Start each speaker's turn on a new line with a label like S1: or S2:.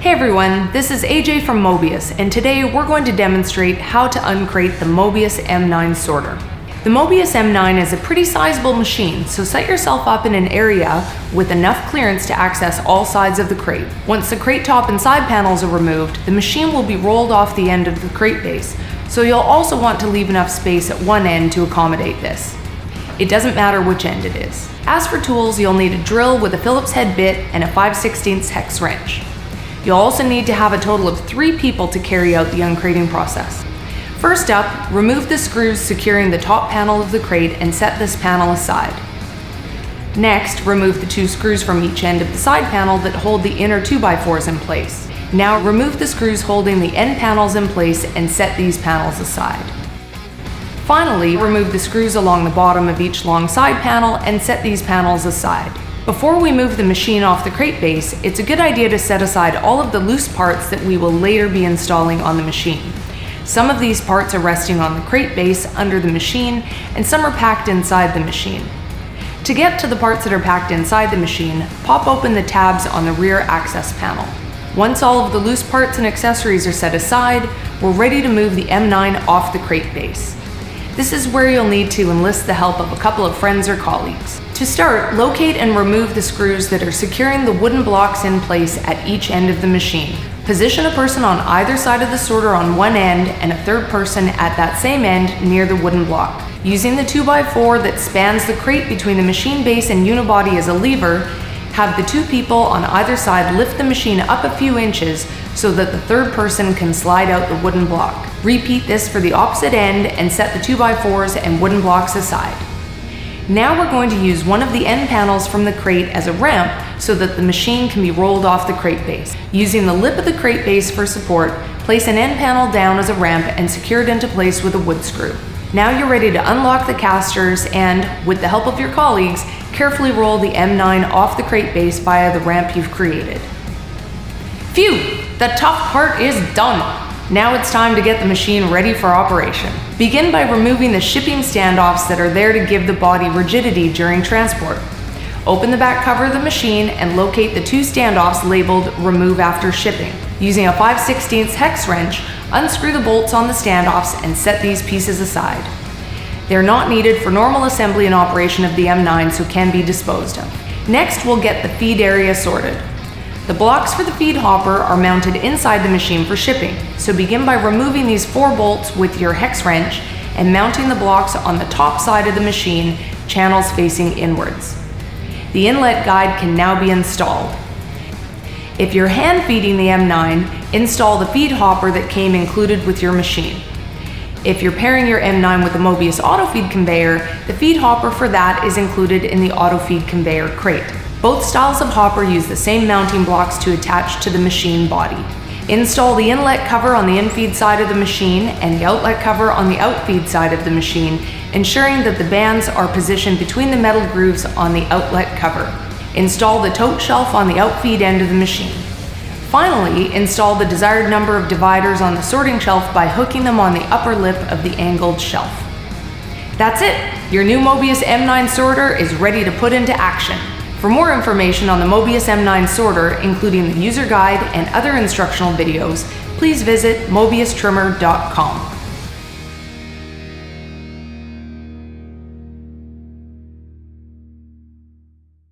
S1: Hey everyone, this is AJ from Mobius, and today we're going to demonstrate how to uncrate the Mobius M9 sorter. The Mobius M9 is a pretty sizable machine, so set yourself up in an area with enough clearance to access all sides of the crate. Once the crate top and side panels are removed, the machine will be rolled off the end of the crate base, so you'll also want to leave enough space at one end to accommodate this. It doesn't matter which end it is. As for tools, you'll need a drill with a Phillips head bit and a 5/16 hex wrench. You'll also need to have a total of 3 people to carry out the uncrating process. First up, remove the screws securing the top panel of the crate and set this panel aside. Next, remove the 2 screws from each end of the side panel that hold the inner 2x4s in place. Now remove the screws holding the end panels in place and set these panels aside. Finally, remove the screws along the bottom of each long side panel and set these panels aside. Before we move the machine off the crate base, it's a good idea to set aside all of the loose parts that we will later be installing on the machine. Some of these parts are resting on the crate base under the machine, and some are packed inside the machine. To get to the parts that are packed inside the machine, pop open the tabs on the rear access panel. Once all of the loose parts and accessories are set aside, we're ready to move the M9 off the crate base. This is where you'll need to enlist the help of a couple of friends or colleagues. To start, locate and remove the screws that are securing the wooden blocks in place at each end of the machine. Position a person on either side of the sorter on one end and a third person at that same end near the wooden block. Using the 2x4 that spans the crate between the machine base and unibody as a lever, have the 2 people on either side lift the machine up a few inches so that the third person can slide out the wooden block. Repeat this for the opposite end and set the 2x4s and wooden blocks aside. Now we're going to use one of the end panels from the crate as a ramp so that the machine can be rolled off the crate base. Using the lip of the crate base for support, place an end panel down as a ramp and secure it into place with a wood screw. Now you're ready to unlock the casters and, with the help of your colleagues, carefully roll the M9 off the crate base via the ramp you've created. Phew! The tough part is done! Now it's time to get the machine ready for operation. Begin by removing the shipping standoffs that are there to give the body rigidity during transport. Open the back cover of the machine and locate the 2 standoffs labeled Remove After Shipping. Using a 5/16 hex wrench, unscrew the bolts on the standoffs and set these pieces aside. They're not needed for normal assembly and operation of the M9, so can be disposed of. Next, we'll get the feed area sorted. The blocks for the feed hopper are mounted inside the machine for shipping, so begin by removing these 4 bolts with your hex wrench and mounting the blocks on the top side of the machine, channels facing inwards. The inlet guide can now be installed. If you're hand feeding the M9, install the feed hopper that came included with your machine. If you're pairing your M9 with the Mobius auto feed conveyor, the feed hopper for that is included in the auto feed conveyor crate. Both styles of hopper use the same mounting blocks to attach to the machine body. Install the inlet cover on the infeed side of the machine and the outlet cover on the outfeed side of the machine, ensuring that the bands are positioned between the metal grooves on the outlet cover. Install the tote shelf on the outfeed end of the machine. Finally, install the desired number of dividers on the sorting shelf by hooking them on the upper lip of the angled shelf. That's it! Your new Mobius M9 sorter is ready to put into action. For more information on the Mobius M9 sorter, including the user guide and other instructional videos, please visit mobiustrimmer.com.